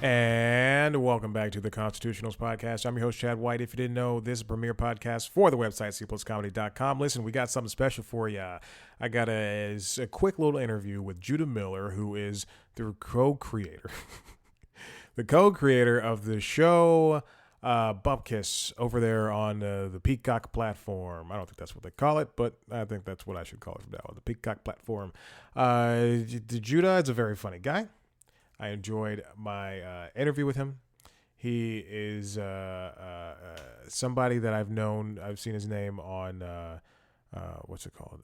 And welcome back to the Constitutionals Podcast. I'm your host, Chad White. If you didn't know, this is a premier podcast for the website, cpluscomedy.com. Listen, we got something special for you. I got a quick little interview with Judah Miller, who is the co-creator. The co-creator of the show Bupkis over there on the Peacock platform. I don't think that's what they call it, but I think that's what I should call it from now on, the Peacock platform. Judah is a very funny guy. I enjoyed my interview with him. He is somebody that I've known. I've seen his name on, what's it called?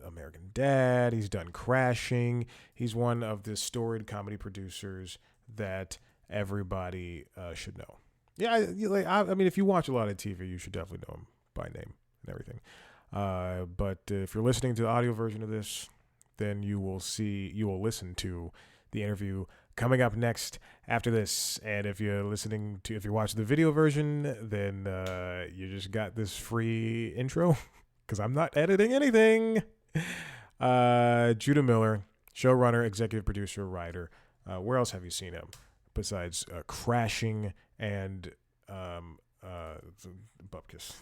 American Dad. He's done Crashing. He's one of the storied comedy producers that everybody should know. Yeah, I mean, if you watch a lot of TV, you should definitely know him by name and everything. But if you're listening to the audio version of this, then you will listen to the interview coming up next after this. And if you're watching the video version, then you just got this free intro because I'm not editing anything. Judah Miller, showrunner, executive producer, writer. Where else have you seen him besides Crashing and Bupkis?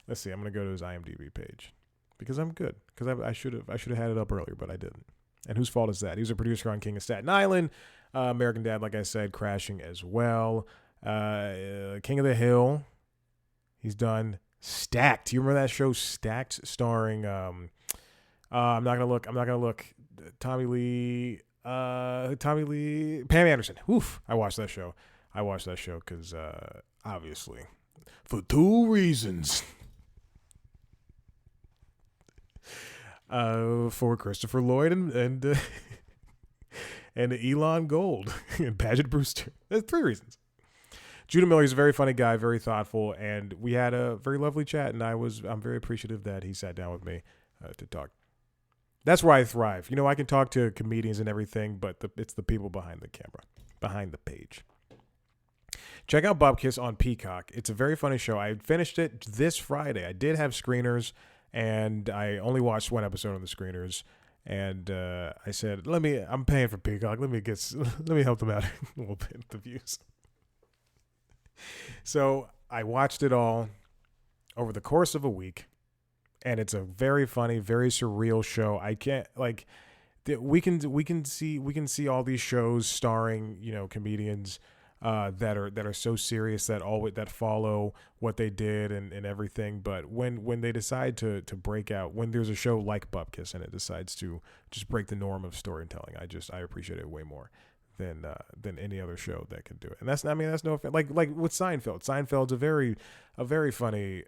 Let's see. I'm gonna go to his IMDb page because I'm good. Because I should have had it up earlier, but I didn't. And whose fault is that? He was a producer on King of Staten Island, American Dad, like I said, Crashing as well. King of the Hill. He's done Stacked. Do you remember that show, Stacked, starring I'm not gonna look. Tommy Lee, Pam Anderson. Oof. I watched that show because obviously for two reasons. For Christopher Lloyd and Elon Gold and Paget Brewster. There's three reasons. Judah Miller is a very funny guy, very thoughtful, and we had a very lovely chat, and I'm very appreciative that he sat down with me to talk. That's where I thrive. You know, I can talk to comedians and everything, but it's the people behind the camera, behind the page. Check out Bupkis on Peacock. It's a very funny show. I finished it this Friday. I did have screeners, and I only watched one episode on the screeners. And I said, I'm paying for Peacock. Let me help them out a little bit with the views. So I watched it all over the course of a week, and it's a very funny, very surreal show. I can't we can see all these shows starring, comedians that are so serious that follow what they did and everything. But when they decide to break out, when there's a show like Bupkis and it decides to just break the norm of storytelling, I appreciate it way more than any other show that can do it. And that's no offense. Like with Seinfeld. Seinfeld's a very funny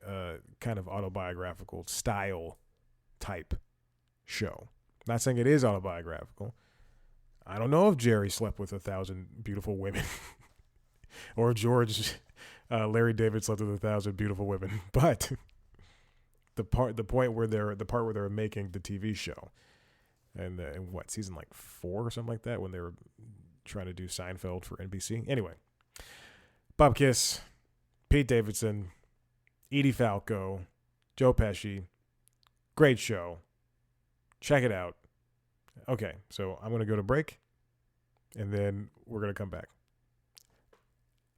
kind of autobiographical style type show. Not saying it is autobiographical. I don't know if Jerry slept with 1,000 beautiful women. Or George, Larry David slept with 1,000 beautiful women, but the part where they're making the TV show, and in what season 4 or something like that, when they were trying to do Seinfeld for NBC. Anyway, Bupkis, Pete Davidson, Edie Falco, Joe Pesci, great show. Check it out. Okay, so I'm gonna go to break, and then we're gonna come back.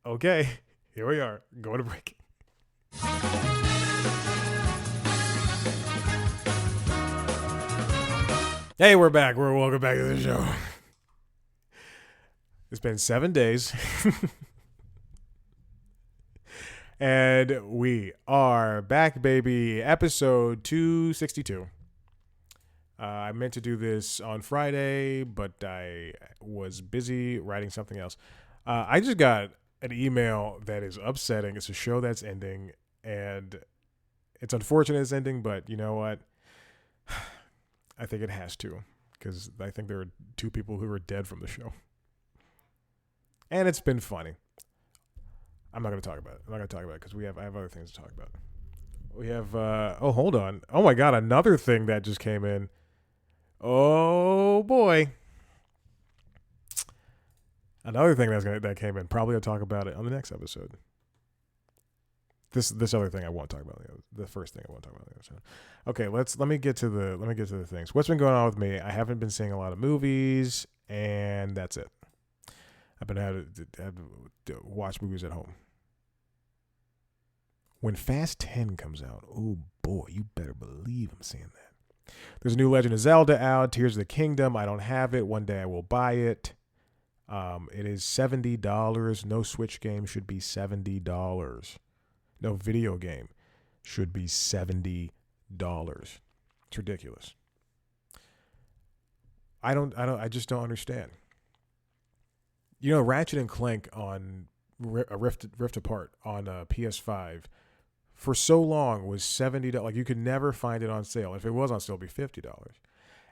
Okay, here we are, going to break. Hey, we're back. Welcome back to the show. It's been 7 days. And we are back, baby. Episode 262. I meant to do this on Friday, but I was busy writing something else. I just got an email that is upsetting. It's a show that's ending, and it's unfortunate it's ending, but you know what? I think it has to, because I think there are 2 people who are dead from the show. And it's been funny. I'm not going to talk about it because I have other things to talk about. We have, hold on. Oh my God, another thing that just came in. Oh boy. Another thing that came in. Probably I'll talk about it on the next episode. This other thing I won't talk about. The first thing I won't talk about on the episode. Okay, let me get to the things. What's been going on with me? I haven't been seeing a lot of movies, and that's it. I've been had to watch movies at home. When Fast 10 comes out, oh boy, you better believe I'm seeing that. There's a new Legend of Zelda out, Tears of the Kingdom. I don't have it. One day I will buy it. It is $70. No Switch game should be $70. No video game should be $70. It's ridiculous. I just don't understand. You know, Ratchet and Clank on Rift Apart on PS5 for so long was $70. Like, you could never find it on sale. If it was on sale, it'd be $50.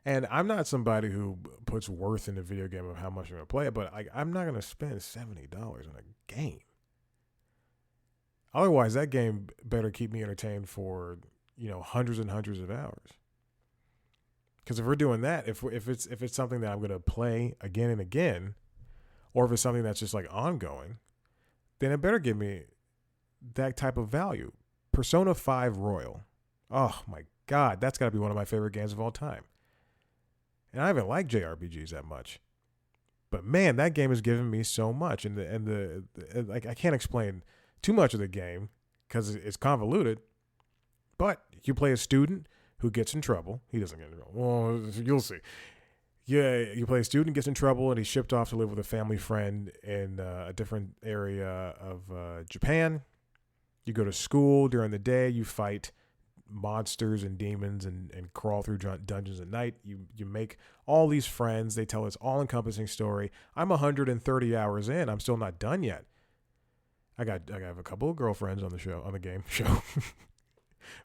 And I'm not somebody who puts worth in the video game of how much I'm going to play it, but I'm not going to spend $70 on a game. Otherwise, that game better keep me entertained for, hundreds and hundreds of hours. Because if we're doing that, if it's something that I'm going to play again and again, or if it's something that's just like ongoing, then it better give me that type of value. Persona 5 Royal. Oh my God, that's got to be one of my favorite games of all time. And I haven't liked JRPGs that much, but man, that game has given me so much. And I can't explain too much of the game because it's convoluted. But you play a student who gets in trouble. He doesn't get in trouble. Well, you'll see. Yeah, you play a student, gets in trouble, and he's shipped off to live with a family friend in a different area of Japan. You go to school during the day. You fight monsters and demons and crawl through dungeons at night. You make all these friends. They tell this all-encompassing story. I'm 130 hours in. I'm still not done yet. I have a couple of girlfriends on the game show.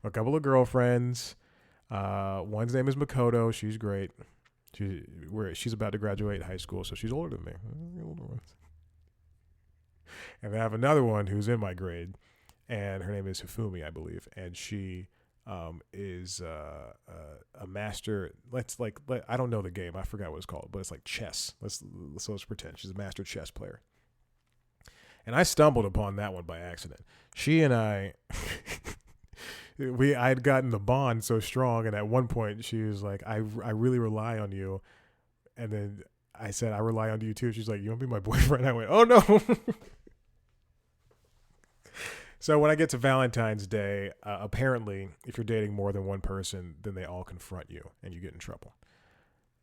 A couple of girlfriends. One's name is Makoto. She's great. She's about to graduate high school, so she's older than me. And I have another one who's in my grade, and her name is Hifumi, I believe, and she is a master. I don't know the game. I forgot what it's called, but it's like chess. Let's pretend she's a master chess player. And I stumbled upon that one by accident. She and I, I had gotten the bond so strong, and at one point she was like, I really rely on you. And then I said, I rely on you too. She's like, you want to be my boyfriend? I went, oh no. So when I get to Valentine's Day, apparently if you're dating more than one person, then they all confront you and you get in trouble.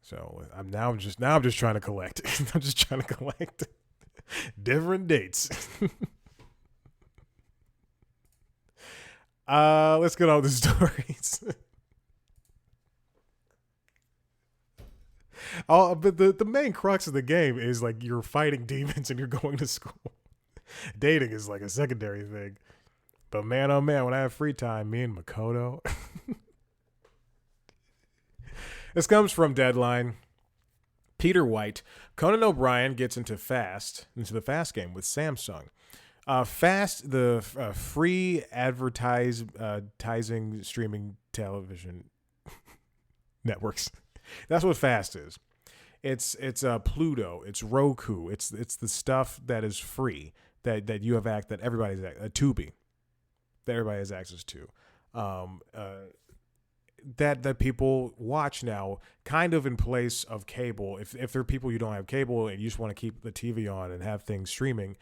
So I'm just trying to collect. I'm just trying to collect different dates. Let's get on with the stories. But the main crux of the game is like you're fighting demons and you're going to school. Dating is like a secondary thing. But man, oh man, when I have free time, me and Makoto. This comes from Deadline. Peter White. Conan O'Brien gets into the Fast game with Samsung. Fast, the free advertising streaming television networks. That's what Fast is. It's Pluto. It's Roku. It's the stuff that is free that you have that everybody's Tubi that everybody has access to. That people watch now, kind of in place of cable. If there are people you don't have cable and you just want to keep the TV on and have things streaming,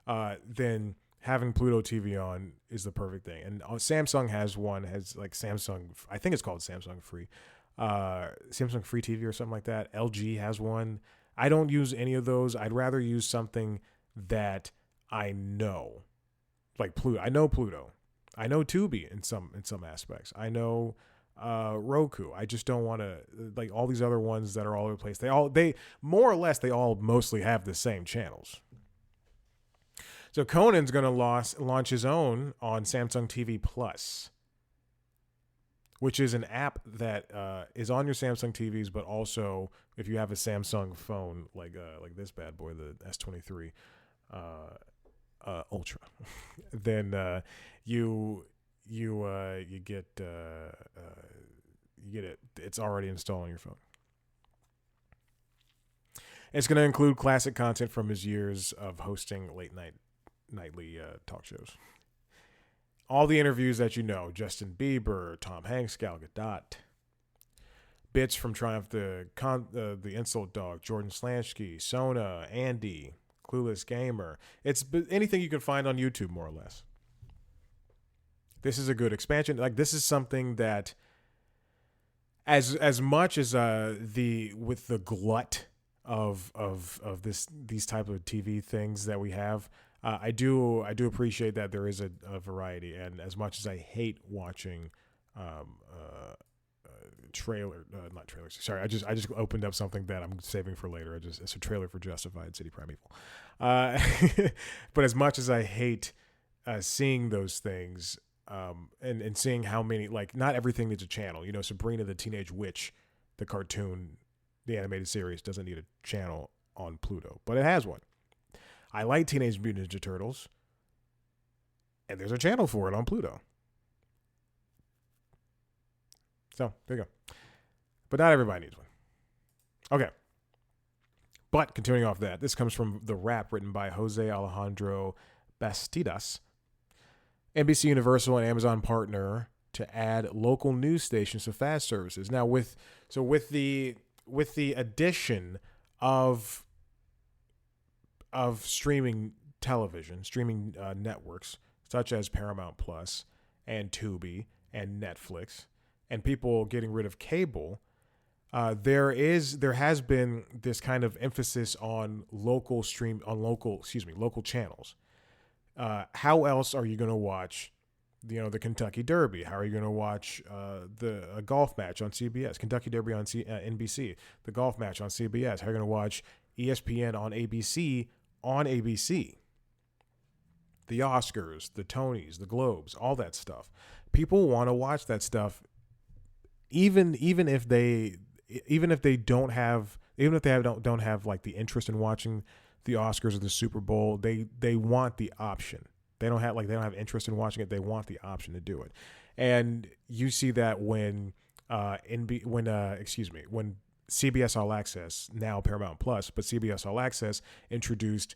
then having Pluto TV on is the perfect thing. And Samsung has like Samsung, I think it's called Samsung Free, Samsung Free TV or something like that. LG has one. I don't use any of those. I'd rather use something that I know, like Pluto. I know Pluto. I know Tubi in some aspects. I know Roku. I just don't want to like all these other ones that are all over the place. They more or less mostly have the same channels. So Conan's going to launch his own on Samsung TV Plus, which is an app that is on your Samsung TVs, but also if you have a Samsung phone like this bad boy, the S23 Ultra, then you get it. It's already installed on your phone. It's going to include classic content from his years of hosting nightly talk shows. All the interviews that you know: Justin Bieber, Tom Hanks, Gal Gadot. Bits from Triumph the Insult Dog, Jordan Slansky, Sona, Andy, Clueless Gamer. It's anything you can find on YouTube, more or less. This is a good expansion. Like, this is something that, as much as with the glut of these type of TV things that we have, I do appreciate that there is a variety. And as much as I hate watching not trailers. Sorry, I just opened up something that I'm saving for later. It's a trailer for Justified City Primeval. But as much as I hate seeing those things, and seeing how many, like, not everything needs a channel. You know, Sabrina the Teenage Witch, the cartoon, the animated series, doesn't need a channel on Pluto, but it has one. I like Teenage Mutant Ninja Turtles, and there's a channel for it on Pluto. So there you go. But not everybody needs one. Okay. But continuing off that, this comes from The Wrap, written by Jose Alejandro Bastidas. NBC Universal and Amazon partner to add local news stations to FAST services. Now, with the addition of streaming television, streaming networks such as Paramount Plus and Tubi and Netflix, and people getting rid of cable, there has been this kind of emphasis on local channels. How else are you going to watch, the Kentucky Derby? How are you going to watch a golf match on CBS? Kentucky Derby on NBC, the golf match on CBS. How are you going to watch ESPN on ABC on ABC? The Oscars, the Tonys, the Globes, all that stuff. People want to watch that stuff, even if they don't have like the interest in watching the Oscars or the Super Bowl. They want the option. They don't have interest in watching it. They want the option to do it. And you see that when CBS All Access, now Paramount Plus, but CBS All Access introduced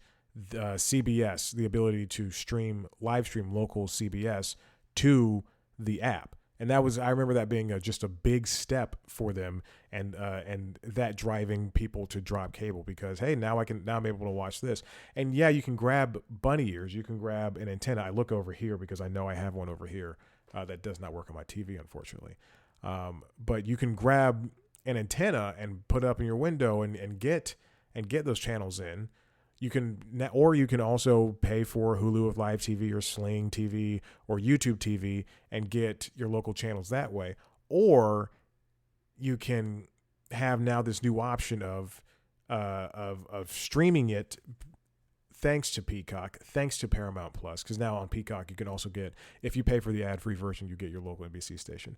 CBS, the ability to live stream local CBS to the app. And I remember that being just a big step for them, and that driving people to drop cable, because, hey, now I'm able to watch this. And yeah, you can grab bunny ears, you can grab an antenna. I look over here because I know I have one over here that does not work on my TV, unfortunately. But you can grab an antenna and put it up in your window and get those channels in. You can also pay for Hulu with Live TV or Sling TV or YouTube TV and get your local channels that way. Or you can have now this new option of streaming it, thanks to Peacock, thanks to Paramount Plus, because now on Peacock you can also get, if you pay for the ad-free version, you get your local NBC station.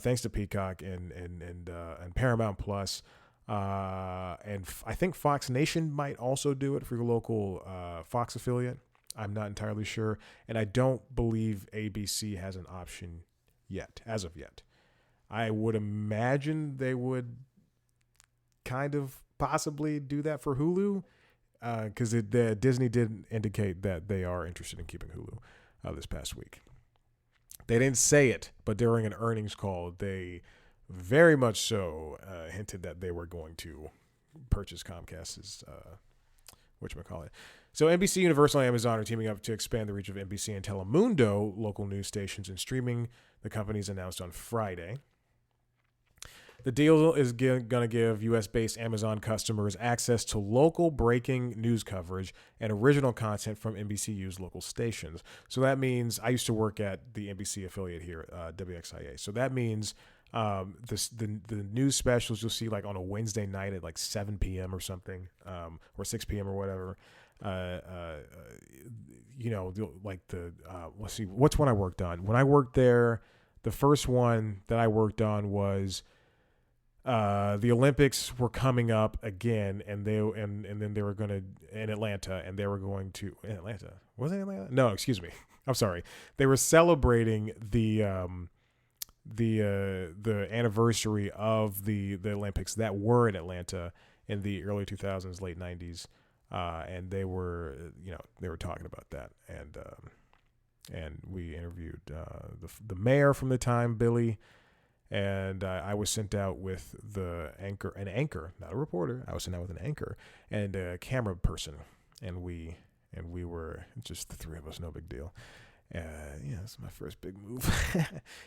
Thanks to Peacock and Paramount Plus. And I think Fox Nation might also do it for your local Fox affiliate. I'm not entirely sure. And I don't believe ABC has an option yet, as of yet. I would imagine they would kind of possibly do that for Hulu, because Disney did indicate that they are interested in keeping Hulu this past week. They didn't say it, but during an earnings call, they very much so hinted that they were going to purchase Comcast's whatchamacallit. So NBC, Universal, and Amazon are teaming up to expand the reach of NBC and Telemundo local news stations and streaming, the companies announced on Friday. The deal is going to give U.S.-based Amazon customers access to local breaking news coverage and original content from NBCU's local stations. So that means, I used to work at the NBC affiliate here, WXIA. So that means the news specials you'll see like on a Wednesday night at like 7 p.m. or something, or 6 p.m. or whatever. Let's see, what's one I worked on? When I worked there, the first one that I worked on was the Olympics were coming up again, and then they were going to in Atlanta, and they were going to in Atlanta. Was it Atlanta? No, excuse me. I'm sorry. They were celebrating the anniversary of the Olympics that were in Atlanta in the early 2000s, late 90s, and they were talking about that, and we interviewed the mayor from the time, Billy. And I was sent out with an anchor, not a reporter. I was sent out with an anchor and a camera person, and we were just the three of us, no big deal. That's my first big move,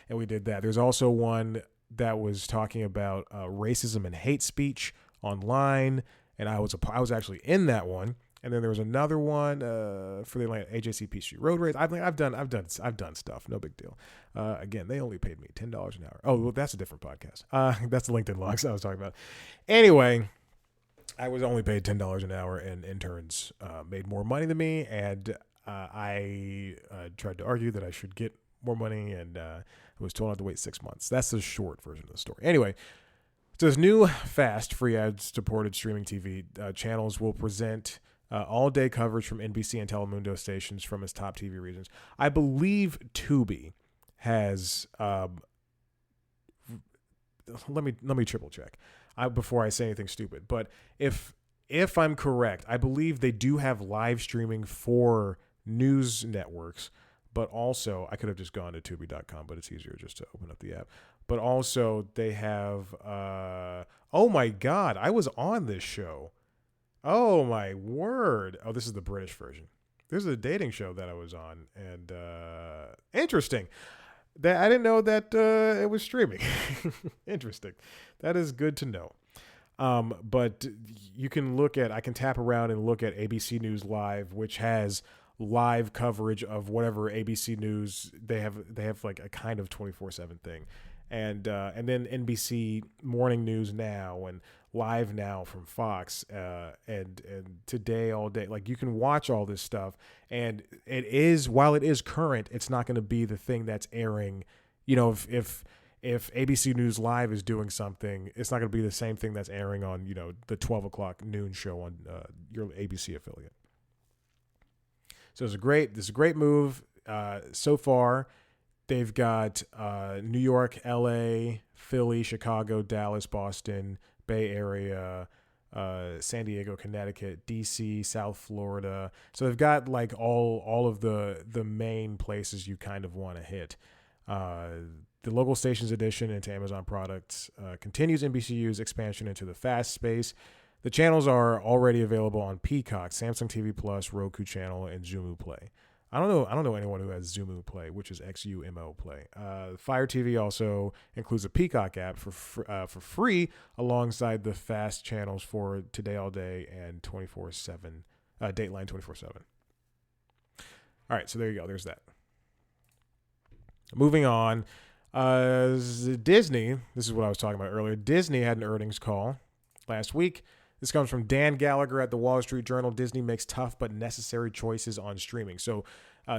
and we did that. There's also one that was talking about racism and hate speech online, and I was actually in that one. And then there was another one for the Atlanta AJC Street Road Race. I've done stuff. No big deal. Again, they only paid me $10 an hour. Oh, well, that's a different podcast. That's the LinkedIn logs I was talking about. Anyway, I was only paid $10 an hour, and interns made more money than me. And I tried to argue that I should get more money, and I was told I had to wait 6 months. That's the short version of the story. Anyway. So this new fast free ad-supported streaming TV channels will present all-day coverage from NBC and Telemundo stations from its top TV regions. I believe Tubi has. Let me triple check before I say anything stupid. But if I'm correct, I believe they do have live streaming for news networks. But also, I could have just gone to Tubi.com, but it's easier just to open up the app. But also, they have. Oh my God, I was on this show. Oh my word! Oh, this is the British version. This is a dating show that I was on, and interesting. That I didn't know that it was streaming. Interesting. That is good to know. But you can I can tap around and look at ABC News Live, which has live coverage of whatever ABC News they have like a kind of 24/7 thing, and then NBC Morning News Now and Live Now from Fox, and Today All Day. Like, you can watch all this stuff, and while it is current, it's not going to be the thing that's airing. You know, if ABC News Live is doing something, it's not going to be the same thing that's airing on, the 12 o'clock noon show on your ABC affiliate. So this is a great move. So far, they've got New York, LA, Philly, Chicago, Dallas, Boston, Bay Area, San Diego, Connecticut, DC, South Florida. So they've got like all of the main places you kind of want to hit. The local stations addition into Amazon products continues NBCU's expansion into the FAST space. The channels are already available on Peacock, Samsung TV Plus, Roku Channel, and Xumo Play. I don't know anyone who has Xumo Play, which is XUMO Play. Fire TV also includes a Peacock app for free alongside the FAST channels for Today All Day and 24/7 Dateline 24/7. All right, so there you go. There's that. Moving on, Disney. This is what I was talking about earlier. Disney had an earnings call last week. This comes from Dan Gallagher at the Wall Street Journal. Disney makes tough but necessary choices on streaming. So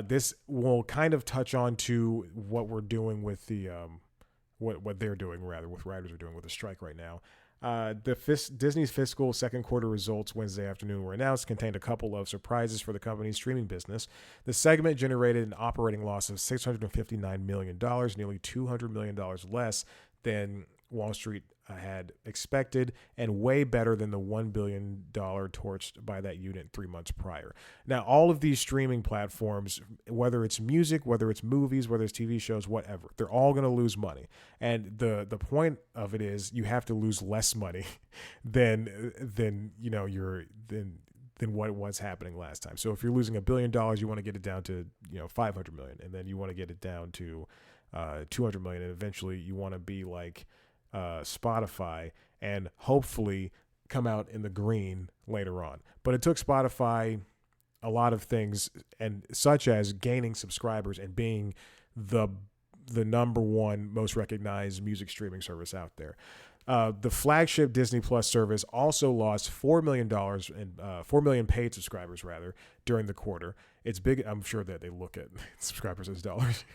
this will kind of touch on to what we're doing with the what they're doing, rather, what writers are doing with the strike right now. Disney's fiscal second quarter results Wednesday afternoon were announced, contained a couple of surprises for the company's streaming business. The segment generated an operating loss of $659 million, nearly $200 million less than Wall Street had expected, and way better than the $1 billion torched by that unit 3 months prior. Now, all of these streaming platforms, whether it's music, whether it's movies, whether it's TV shows, whatever, they're all going to lose money. And the point of it is you have to lose less money than what was happening last time. So if you're losing $1 billion, you want to get it down to 500 million, and then you want to get it down to 200 million, and eventually you want to be like Spotify and hopefully come out in the green later on. But it took Spotify a lot of things, and such as gaining subscribers and being the number one most recognized music streaming service out there. The flagship Disney Plus service also lost $4 million and 4 million paid subscribers rather during the quarter. It's big. I'm sure that they look at subscribers as dollars.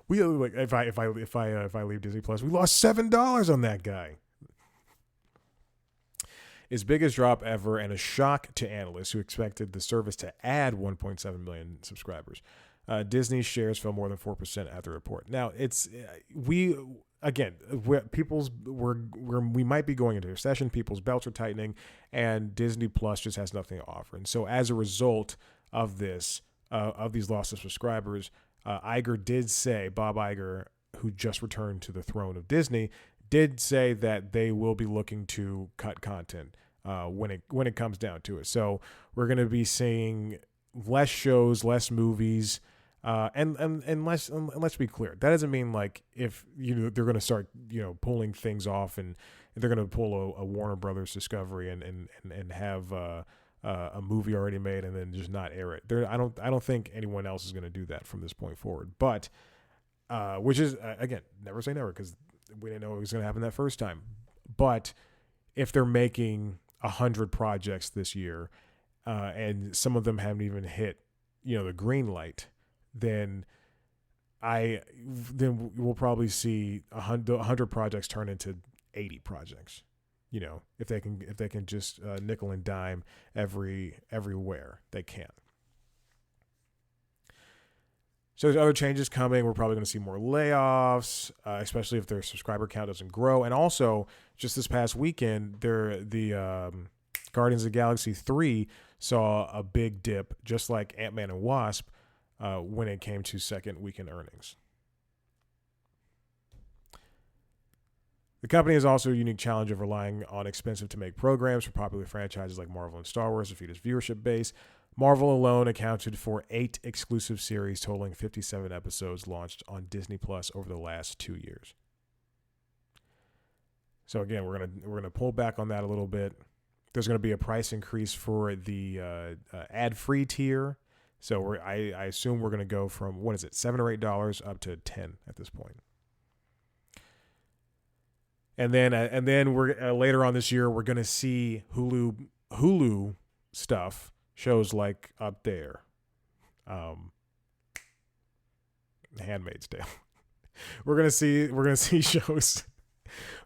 We like if I leave Disney Plus, we lost $7 on that guy. Its biggest drop ever, and a shock to analysts who expected the service to add 1.7 million subscribers. Disney's shares fell more than 4% at the report. Now we might be going into a recession. People's belts are tightening, and Disney Plus just has nothing to offer. And so as a result of this, of these loss of subscribers, Bob Iger, who just returned to the throne of Disney, did say that they will be looking to cut content when it comes down to it. So we're going to be seeing less shows, less movies, and let's be clear, that doesn't mean like if they're going to start pulling things off and they're going to pull a Warner Brothers Discovery and have a movie already made and then just not air it. I don't think anyone else is going to do that from this point forward. But which is again, never say never, because we didn't know it was going to happen that first time. But if they're making 100 projects this year, and some of them haven't even hit the green light, then we'll probably see 100 projects turn into 80 projects. If they can just nickel and dime everywhere they can. So there's other changes coming. We're probably going to see more layoffs, especially if their subscriber count doesn't grow. And also, just this past weekend, the Guardians of the Galaxy 3 saw a big dip, just like Ant-Man and Wasp, when it came to second weekend earnings. The company has also a unique challenge of relying on expensive-to-make programs for popular franchises like Marvel and Star Wars to feed its viewership base. Marvel alone accounted for 8 exclusive series totaling 57 episodes launched on Disney Plus over the last 2 years. So again, we're gonna pull back on that a little bit. There's going to be a price increase for the ad-free tier. So I assume we're going to go from, what is it, $7 or $8 up to $10 at this point. And then we're later on this year, we're going to see Hulu stuff, shows like Up There, Handmaid's Tale. We're gonna see shows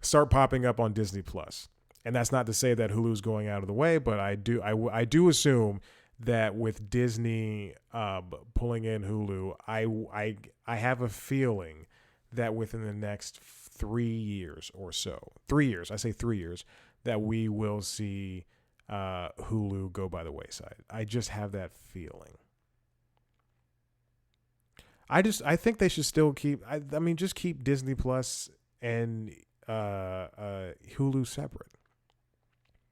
start popping up on Disney Plus. And that's not to say that Hulu's going out of the way, but I do assume that with Disney pulling in Hulu, I have a feeling that within the next 3 years or so, 3 years, I say 3 years, that we will see Hulu go by the wayside. I just have that feeling. I think they should still keep. Just keep Disney Plus and Hulu separate,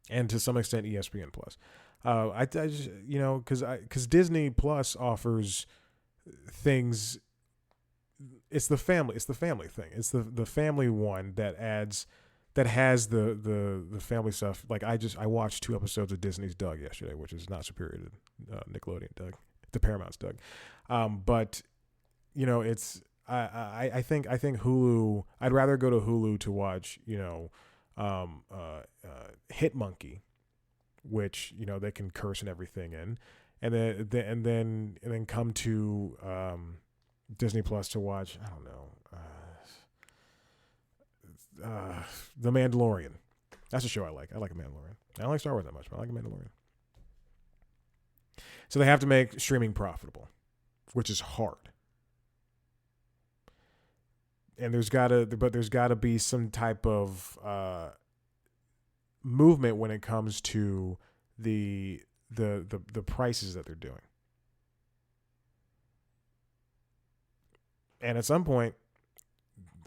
and to some extent ESPN Plus. I just because Disney Plus offers things. It's the family thing. It's the family one that has the family stuff. Like I watched 2 episodes of Disney's Doug yesterday, which is not superior to Nickelodeon Doug, to Paramount's Doug. But it's I think Hulu. I'd rather go to Hulu to watch Hit Monkey, which they can curse and everything in, and then come to Disney Plus to watch, I don't know, The Mandalorian. That's a show I like. I like The Mandalorian. I don't like Star Wars that much, but I like The Mandalorian. So they have to make streaming profitable, which is hard. And there's gotta be some type of movement when it comes to the prices that they're doing. And at some point,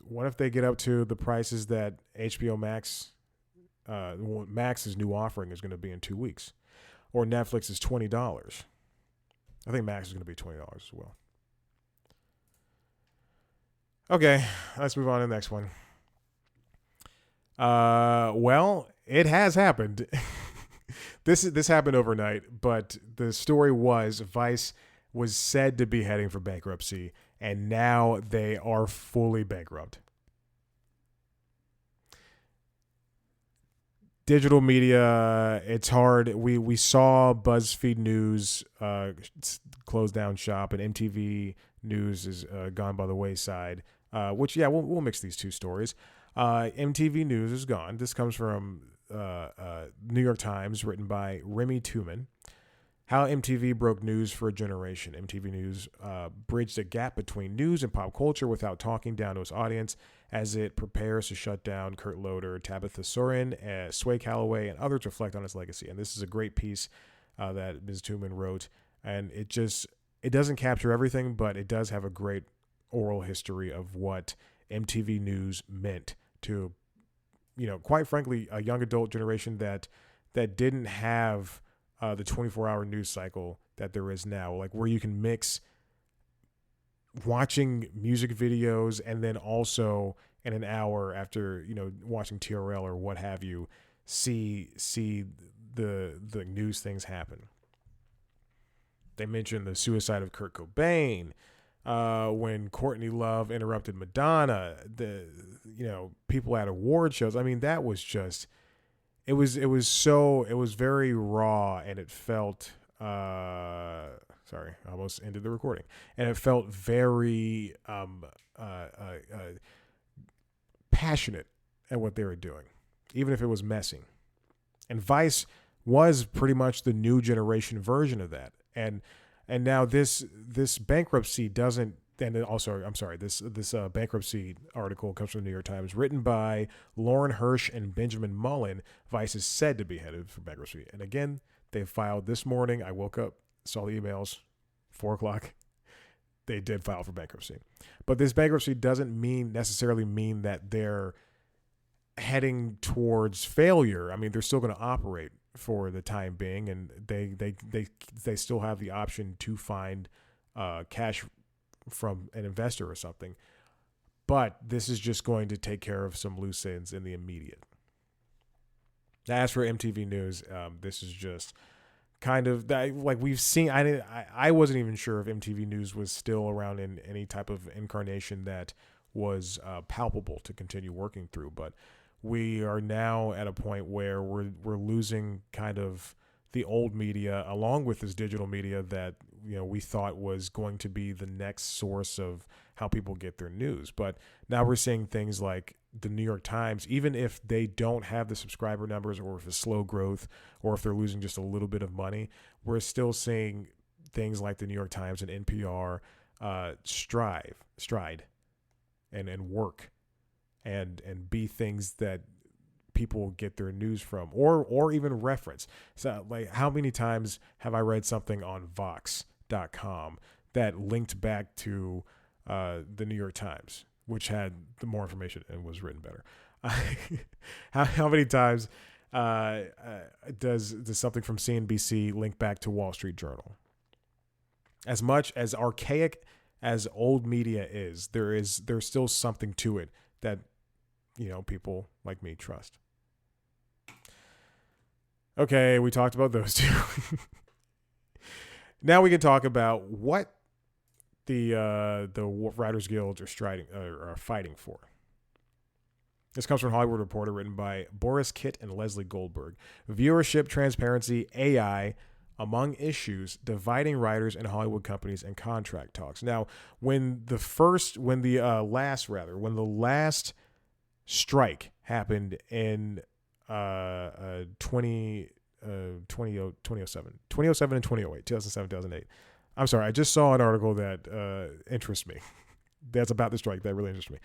what if they get up to the prices that HBO Max, Max's new offering is going to be in 2 weeks, or Netflix is $20? I think Max is going to be $20 as well. Okay, let's move on to the next one. Well, it has happened. This happened overnight, but the story was Vice was said to be heading for bankruptcy, and now they are fully bankrupt. Digital media, it's hard. We saw BuzzFeed News close down shop, and MTV News is gone by the wayside. Which, yeah, we'll mix these two stories. MTV News is gone. This comes from New York Times, written by Remy Tooman. How MTV broke news for a generation. MTV News bridged a gap between news and pop culture without talking down to its audience as it prepares to shut down. Kurt Loder, Tabitha Soren, Sway Calloway, and others reflect on its legacy. And this is a great piece that Ms. Tooman wrote. And it doesn't capture everything, but it does have a great oral history of what MTV News meant to, quite frankly, a young adult generation that that didn't have the 24-hour news cycle that there is now, like where you can mix watching music videos and then also in an hour after, watching TRL or what have you, see the news things happen. They mentioned the suicide of Kurt Cobain, when Courtney Love interrupted Madonna, people at award shows. I mean, that was just, it was very raw, and it felt, sorry, I almost ended the recording, and it felt very, passionate at what they were doing, even if it was messy. And Vice was pretty much the new generation version of that. And now this bankruptcy doesn't. And also, I'm sorry, this bankruptcy article comes from the New York Times, written by Lauren Hirsch and Benjamin Mullen. Vice is said to be headed for bankruptcy. And again, they filed this morning. I woke up, saw the emails, 4:00. They did file for bankruptcy. But this bankruptcy doesn't necessarily mean that they're heading towards failure. I mean, they're still going to operate for the time being, and they still have the option to find cash from an investor or something. But this is just going to take care of some loose ends in the immediate. As for MTV News, this is just kind of like we've seen. I wasn't even sure if MTV News was still around in any type of incarnation that was palpable to continue working through, but we are now at a point where we're losing kind of the old media along with this digital media that we thought was going to be the next source of how people get their news. But now we're seeing things like the New York Times, even if they don't have the subscriber numbers, or if it's slow growth, or if they're losing just a little bit of money, we're still seeing things like the New York Times and NPR stride and work and be things that people get their news from, or even reference. So, like, how many times have I read something on Vox.com that linked back to the New York Times, which had the more information and was written better? How many times does something from CNBC link back to Wall Street Journal? As much as archaic as old media is, there's still something to it that people like me trust. Okay, we talked about those two. Now we can talk about what the Writers Guild are fighting for. This comes from Hollywood Reporter, written by Boris Kitt and Leslie Goldberg. Viewership, transparency, AI among issues dividing writers and Hollywood companies and contract talks. Now, when the last strike happened in 2007 and 2008, 2007, 2008. I'm sorry, I just saw an article that interests me. That's about the strike that really interests me,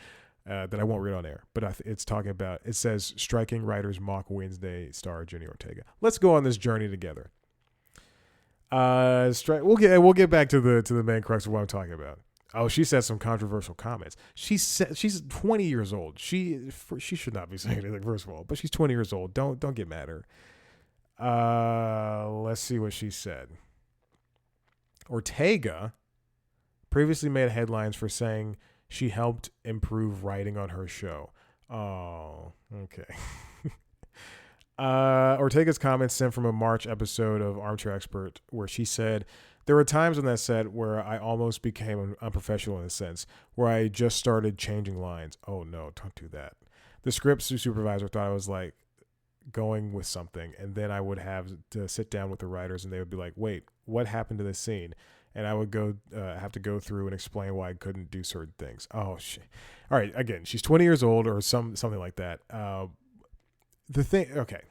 that I won't read on air. But it says striking writers mock Wednesday star Jenny Ortega. Let's go on this journey together. We'll get back to the main crux of what I'm talking about. Oh, she said some controversial comments. She's 20 years old. She should not be saying anything, first of all, but she's 20 years old. Don't get mad at her. Let's see what she said. Ortega previously made headlines for saying she helped improve writing on her show. Oh, okay. Ortega's comments stem from a March episode of Armchair Expert, where she said, "There were times on that set where I almost became unprofessional in a sense, where I just started changing lines." Oh no, don't do that. The script supervisor thought I was like going with something, and then I would have to sit down with the writers, and they would be like, "Wait, what happened to this scene?" And I would have to go through and explain why I couldn't do certain things. Oh shit! All right, again, she's 20 years old or something like that. Okay,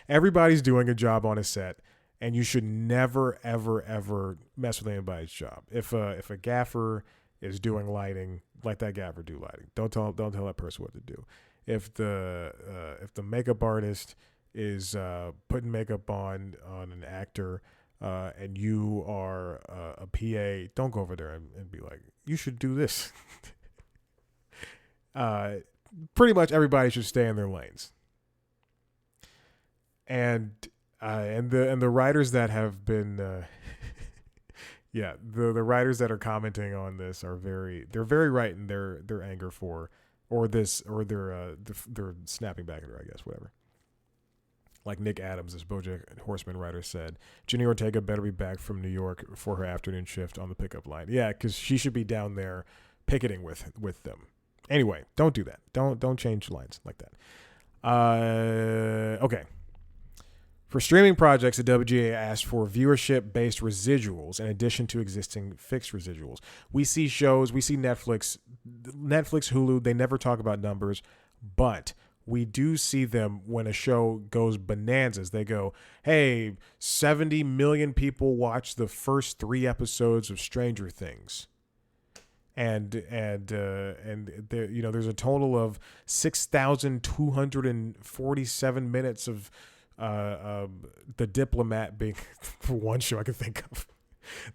everybody's doing a job on a set, and you should never, ever, ever mess with anybody's job. If a gaffer is doing lighting, let that gaffer do lighting. Don't tell that person what to do. If the makeup artist is putting makeup on an actor, and you are a PA, don't go over there and be like, "You should do this." Pretty much everybody should stay in their lanes. And the writers that have been yeah, the writers that are commenting on this they're very right in their anger for or they're snapping back at her, I guess, whatever. Like Nick Adams, this BoJack Horseman writer, said, Jenny Ortega better be back from New York for her afternoon shift on the pickup line. Yeah, because she should be down there picketing with them. Anyway, don't do that. Don't change lines like that. Okay. For streaming projects, the WGA asked for viewership-based residuals in addition to existing fixed residuals. We see shows, we see Netflix, Hulu, they never talk about numbers, but we do see them when a show goes bonanzas. They go, hey, 70 million people watched the first 3 episodes of Stranger Things. And there, there's a total of 6,247 minutes of The Diplomat being for one show I can think of.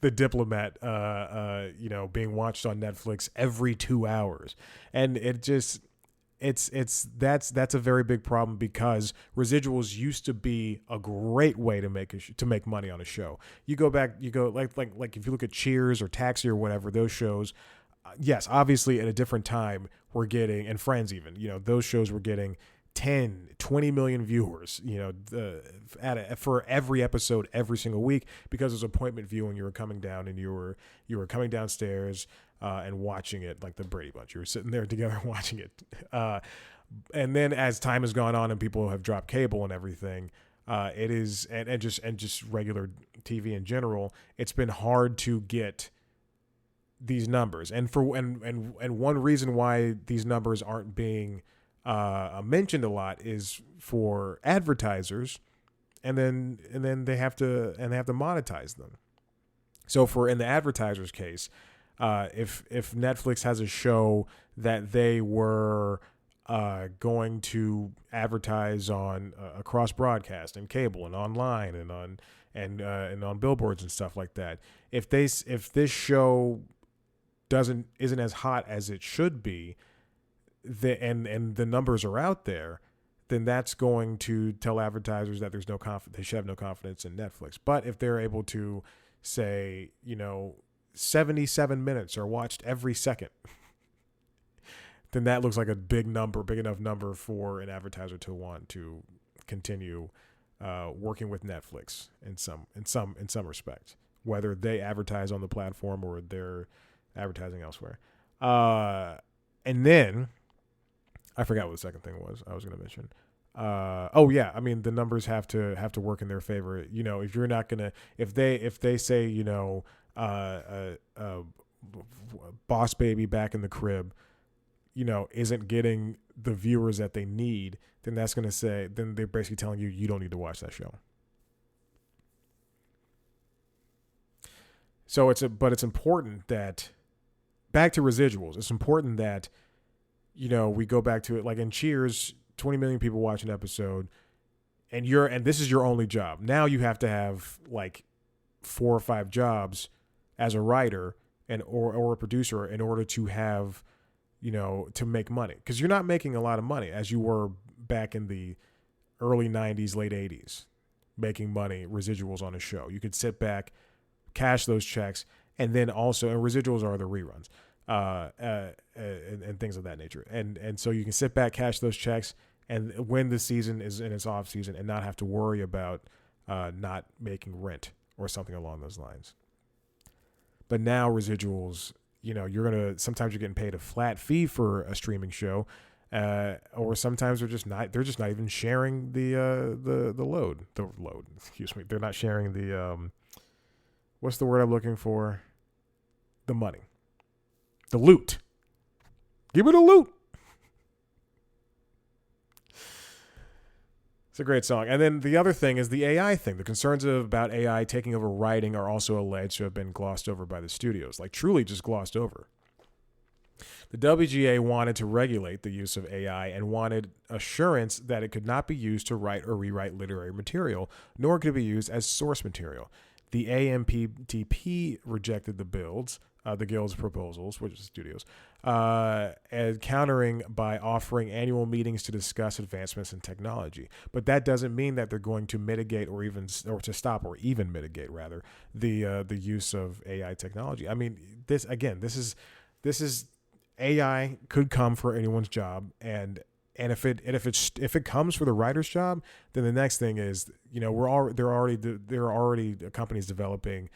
The Diplomat, being watched on Netflix every 2 hours, and it just that's a very big problem because residuals used to be a great way to make money on a show. You go like if you look at Cheers or Taxi or whatever, those shows. Yes, obviously at a different time we're getting, and Friends even, those shows were getting 10, 20 million viewers, for every episode every single week because it was appointment viewing. You were coming down and you were coming downstairs and watching it like the Brady Bunch. You were sitting there together watching it. And then as time has gone on and people have dropped cable and everything, it is and just regular TV in general, it's been hard to get these numbers. And one reason why these numbers aren't being mentioned a lot is for advertisers, and then they have to monetize them. So in the advertisers' case, if Netflix has a show that they were going to advertise on across broadcast and cable and online and on billboards and stuff like that, if this show isn't as hot as it should be, and the numbers are out there, then that's going to tell advertisers that there's no confidence. They should have no confidence in Netflix. But if they're able to say, 77 minutes are watched every second, then that looks like a big enough number for an advertiser to want to continue working with Netflix in some respect, whether they advertise on the platform or they're advertising elsewhere. And then I forgot what the second thing was I was going to mention. I mean, the numbers have to work in their favor. If you're not gonna, if they say, Boss Baby Back in the Crib, isn't getting the viewers that they need, then then they're basically telling you don't need to watch that show. So it's important that, back to residuals, it's important that, we go back to it, like in Cheers, 20 million people watch an episode, and this is your only job. Now you have to have like 4 or 5 jobs as a writer or a producer in order to have, to make money, because you're not making a lot of money as you were back in the early 90s, late 80s, making money, residuals on a show. You could sit back, cash those checks, and then also, and residuals are the reruns. And things of that nature. And so you can sit back, cash those checks, and when the season is in its off season and not have to worry about not making rent or something along those lines. But now residuals, sometimes you're getting paid a flat fee for a streaming show, or sometimes they're just not even sharing the load. Excuse me. They're not sharing the what's the word I'm looking for? The money. The loot. Give me the loot. It's a great song. And then the other thing is the AI thing. The concerns about AI taking over writing are also alleged to have been glossed over by the studios, like truly just glossed over. The WGA wanted to regulate the use of AI and wanted assurance that it could not be used to write or rewrite literary material, nor could it be used as source material. The AMPTP rejected the guild's proposals, which is studios, and countering by offering annual meetings to discuss advancements in technology. But that doesn't mean that they're going to mitigate or to stop or even mitigate rather the use of AI technology. I mean, this is AI could come for anyone's job, and if it comes for the writer's job, then the next thing is, there are already companies developing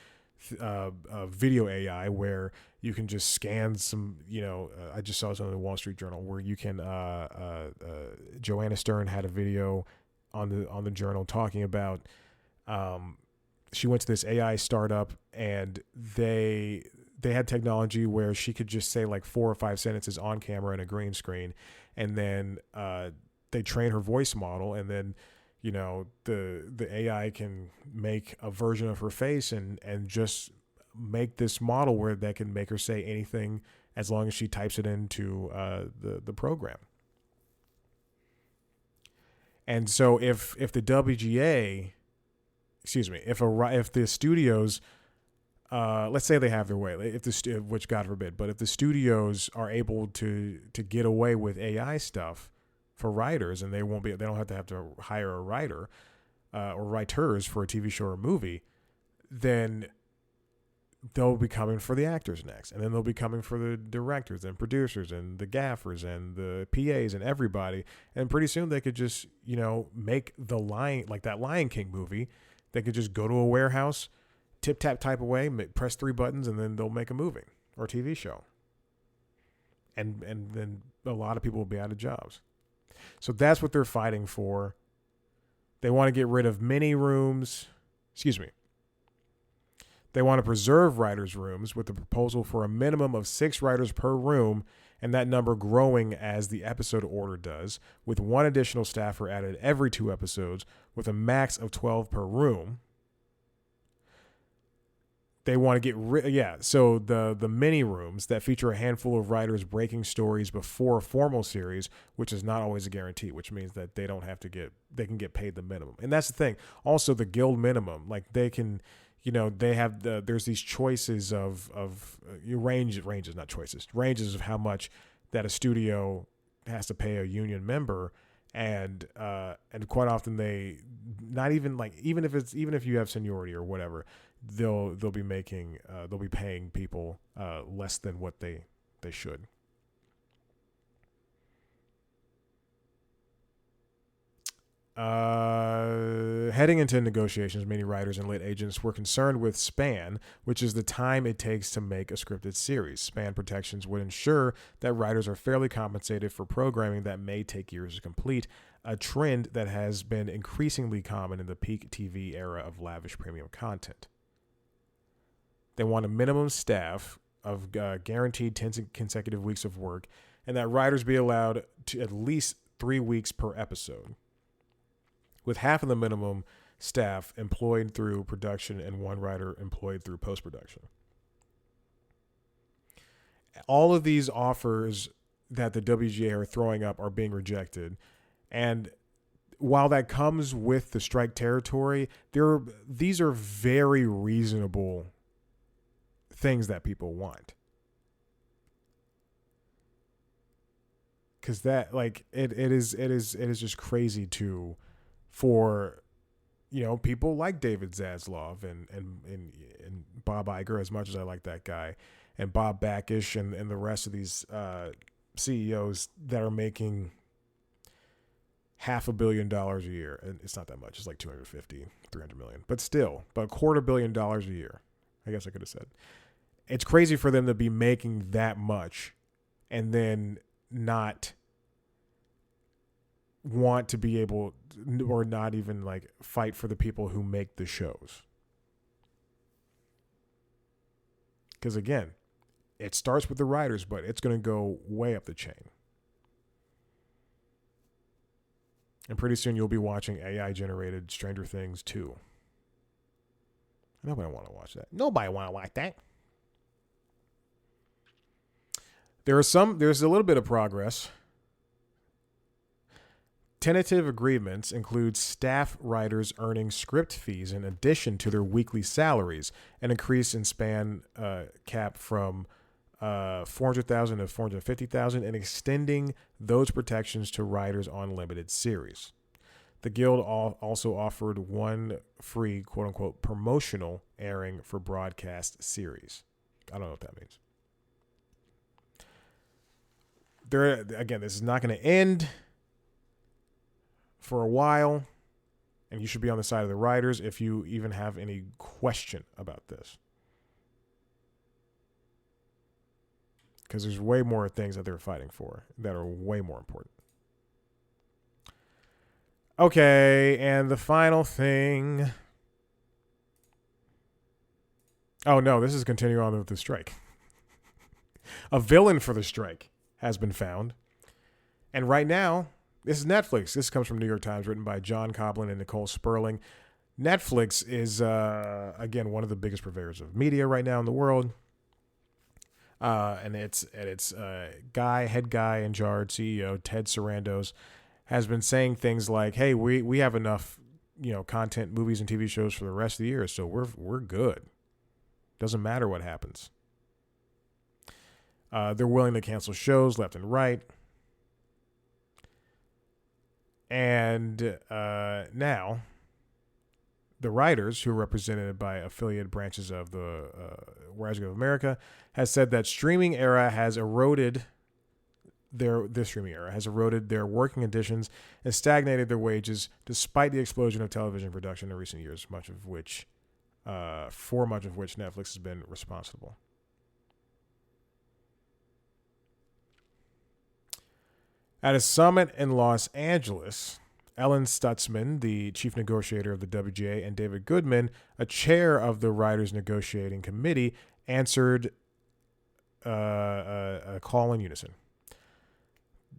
video AI where you can just scan some, I just saw something in the Wall Street Journal where you can Joanna Stern had a video on the Journal talking about she went to this AI startup and they had technology where she could just say like 4 or 5 sentences on camera in a green screen, and then they train her voice model, and then the AI can make a version of her face and just make this model where that can make her say anything as long as she types it into the program. And so if the WGA, if the studios, let's say they have their way, which God forbid, but if the studios are able to get away with AI stuff for writers, and they don't have to hire a writer or writers for a TV show or movie, then they'll be coming for the actors next, and then they'll be coming for the directors and producers and the gaffers and the PAs and everybody, and pretty soon they could just make that Lion King movie. They could just go to a warehouse, tip tap type away, press 3 buttons, and then they'll make a movie or TV show, and then a lot of people will be out of jobs. So that's what they're fighting for. They want to get rid of mini rooms. They want to preserve writers' rooms with the proposal for a minimum of 6 writers per room, and that number growing as the episode order does, with 1 additional staffer added every 2 episodes, with a max of 12 per room. They want to get rid, so the mini rooms that feature a handful of writers breaking stories before a formal series, which is not always a guarantee, which means that they can get paid the minimum. And that's the thing. Also, the guild minimum, like they can, they have there's these choices of ranges, not choices, ranges of how much that a studio has to pay a union member. And quite often they not even like, even if you have seniority or whatever, they'll be paying people less than what they should. Heading into negotiations, many writers and lit agents were concerned with span, which is the time it takes to make a scripted series. Span protections would ensure that writers are fairly compensated for programming that may take years to complete, a trend that has been increasingly common in the peak TV era of lavish premium content. They want a minimum staff of guaranteed 10 consecutive weeks of work, and that writers be allowed to at least 3 weeks per episode, with half of the minimum staff employed through production and 1 writer employed through post-production. All of these offers that the WGA are throwing up are being rejected. And while that comes with the strike territory, these are very reasonable things that people want. Because that, like, it is just crazy for people like David Zaslav and Bob Iger, as much as I like that guy, and Bob Bakish and the rest of these CEOs that are making $500 million a year. And it's not that much. It's like 250, 300 million, but still, about $250 million a year. I guess I could have said. It's crazy for them to be making that much and then not want to be able, or not even like fight for the people who make the shows. Because again, it starts with the writers, but it's going to go way up the chain. And pretty soon you'll be watching AI generated Stranger Things 2. Nobody want to watch that. Nobody want to watch that. There's a little bit of progress. Tentative agreements include staff writers earning script fees in addition to their weekly salaries, an increase in span cap from 400,000 to 450,000, and extending those protections to writers on limited series. The Guild also offered one free, quote unquote, promotional airing for broadcast series. I don't know what that means. Again, this is not going to end for a while, and you should be on the side of the writers if you even have any question about this. Because there's way more things that they're fighting for that are way more important. Okay, and the final thing. Oh, no, this is continuing on with the strike. A villain for the strike has been found. And right now, this is Netflix. This comes from New York Times, written by John Coblin and Nicole Sperling. Netflix is, again, one of the biggest purveyors of media right now in the world. And its head guy in charge, CEO Ted Sarandos, has been saying things like, "Hey, we have enough, content, movies, and TV shows for the rest of the year, so we're good. Doesn't matter what happens." They're willing to cancel shows left and right. And now, the writers, who are represented by affiliate branches of the Rising of America, has said that streaming era has eroded their working conditions and stagnated their wages, despite the explosion of television production in recent years, for much of which Netflix has been responsible. At a summit in Los Angeles, Ellen Stutzman, the chief negotiator of the WGA, and David Goodman, a chair of the Writers' Negotiating Committee, answered a call in unison.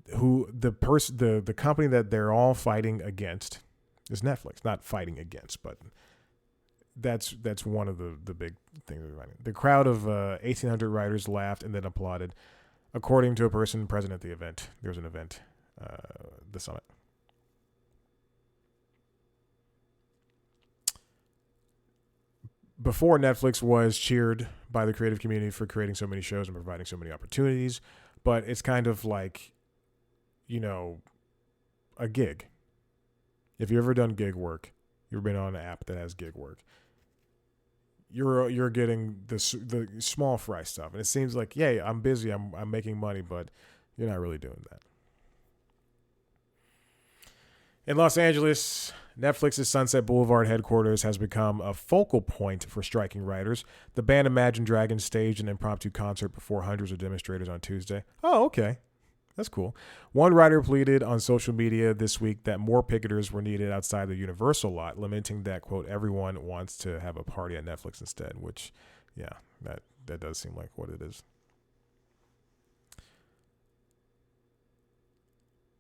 The company that they're all fighting against is Netflix. Not fighting against, but that's one of the big things they're fighting. The crowd of 1,800 writers laughed and then applauded, according to a person present at the event. There was an event, the summit. Before, Netflix was cheered by the creative community for creating so many shows and providing so many opportunities, but it's kind of like, a gig. If you've ever done gig work, you've been on an app that has gig work, you're getting the small fry stuff, and it seems like, yeah, I'm busy, I'm making money, but you're not really doing that. In Los Angeles, Netflix's Sunset Boulevard headquarters has become a focal point for striking writers. The band Imagine Dragons staged an impromptu concert before hundreds of demonstrators on Tuesday. Oh, okay. That's cool. One writer pleaded on social media this week that more picketers were needed outside the Universal lot, lamenting that, quote, everyone wants to have a party at Netflix instead, which, yeah, that does seem like what it is.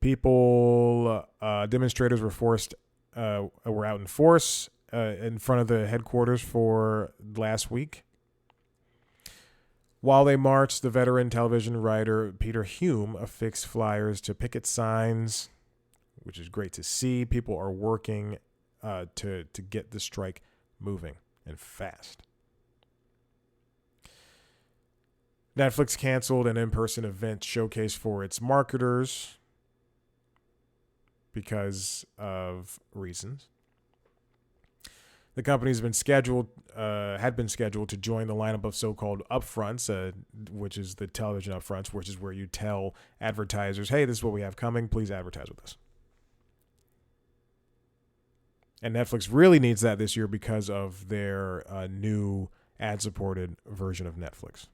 Demonstrators were out in force in front of the headquarters for last week. While they marched, the veteran television writer Peter Hume affixed flyers to picket signs, which is great to see. People are working to get the strike moving and fast. Netflix canceled an in-person event showcase for its marketers because of reasons. The company had been scheduled to join the lineup of so-called upfronts, which is the television upfronts, which is where you tell advertisers, hey, this is what we have coming. Please advertise with us. And Netflix really needs that this year because of their new ad-supported version of Netflix.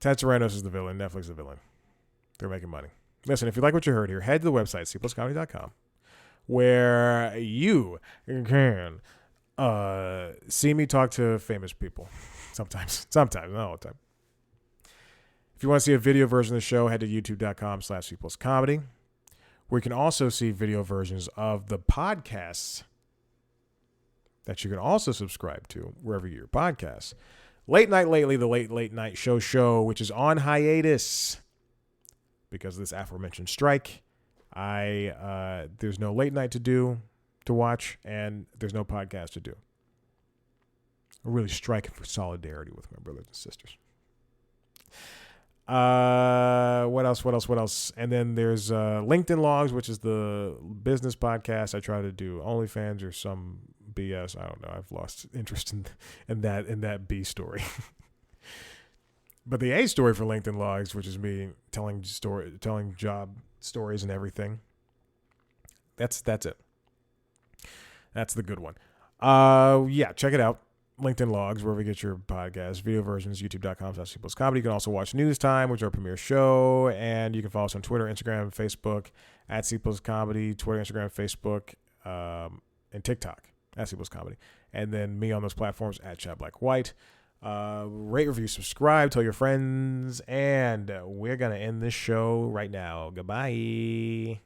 Ted Sarandos is the villain. Netflix is the villain. They're making money. Listen, if you like what you heard here, head to the website, cpluscomedy.com, where you can see me talk to famous people. Sometimes, not all the time. If you want to see a video version of the show, head to youtube.com/cpluscomedy, where you can also see video versions of the podcasts that you can also subscribe to wherever you get your podcasts. Late Night Lately, the late night show, which is on hiatus because of this aforementioned strike. There's no late night to watch, and there's no podcast to do. I'm really striking for solidarity with my brothers and sisters. What else? And then there's LinkedIn Logs, which is the business podcast. I try to do OnlyFans or some BS. I don't know. I've lost interest in that B story. But the A story for LinkedIn Logs, which is me telling job stories and everything. That's it. That's the good one. Yeah, check it out. LinkedIn Logs, wherever you get your podcast, video versions, youtube.com/C+Comedy. You can also watch News Time, which is our premiere show, and you can follow us on Twitter, Instagram, Facebook, at C+Comedy, Twitter, Instagram, Facebook, and TikTok, at C+Comedy. And then me on those platforms, at Chad Black White. Rate, review, subscribe, tell your friends, and we're going to end this show right now. Goodbye.